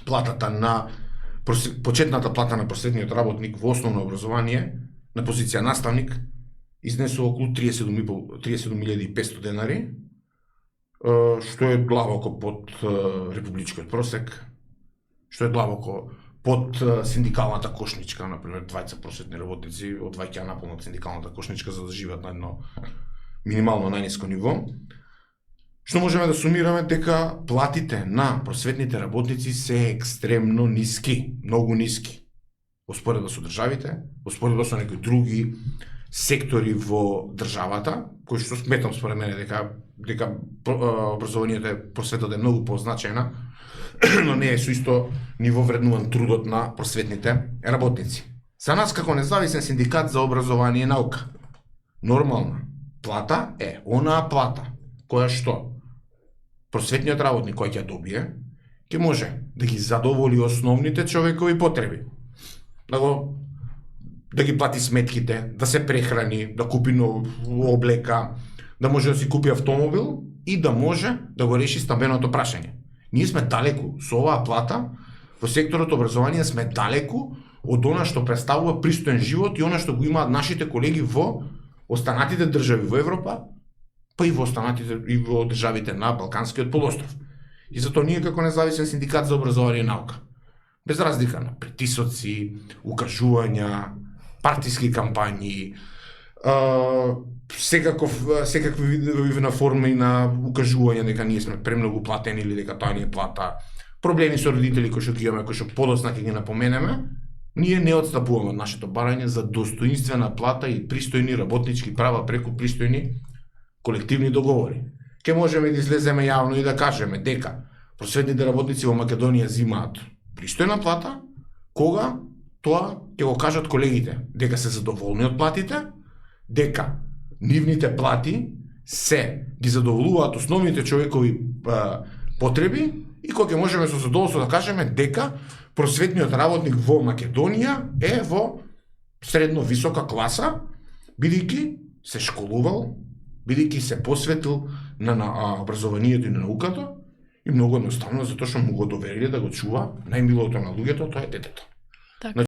фундаментално почетната плата на просветниот работник во основно образование на позиција наставник изнесува околу 37.500 денари, што е длабоко под републичкиот просек, што е длабоко под синдикалната кошничка, например, двајца просветни работници одваќаат наполно од синдикалната кошничка за да живеат на едно минимално најниско ниво. Што можеме да сумираме дека платите на просветните работници се екстремно ниски, многу ниски. Успоредба со државите, успоредба со некои други сектори во државата, кои што сметам според мене дека образованието просветата е многу позначајна, но не е со исто ниво вреднуван трудот на просветните работници. За нас како независен синдикат за образование и наука, нормална плата е онаа плата која што просветниот работник кој ќе добие, ќе може да ги задоволи основните човекови потреби. Да ги плати сметките, да се прехрани, да купи облека, да може да си купи автомобил и да може да го реши стамбеното прашање. Ние сме далеку со оваа плата, во секторот образование сме далеку од она што представува пристоен живот и она што го имаат нашите колеги во останатите држави во Европа, па и во останатите и во државите на Балканскиот полуостров. И затоа ние како независен синдикат за образование и наука, без разлика на притисоци, укажувања, партиски кампањи, секакви видови на форми на укажување дека ние сме премногу платени или дека тоа не е плата, проблеми со родители кои што ги имаме, кои што подоцна ќе ги напоменеме, ние не отстапуваме од нашето барање за достоинствена плата и пристојни работнички права преку пристојни колективни договори. Ке можеме да излеземе јавно и да кажеме дека просветните работници во Македонија зимаат пристојна плата, кога тоа ќе го кажат колегите, дека се задоволни од платите, дека нивните плати се ги задоволуваат основните човекови потреби и кога ќе можеме со задоволство да кажеме дека просветниот работник во Македонија е во средно висока класа, бидејќи се школувал, бидејќи се посветил на образованието и на науката, и многу едноставно затоа што му го довериле да го чува најмилото на луѓето, тоа е детето.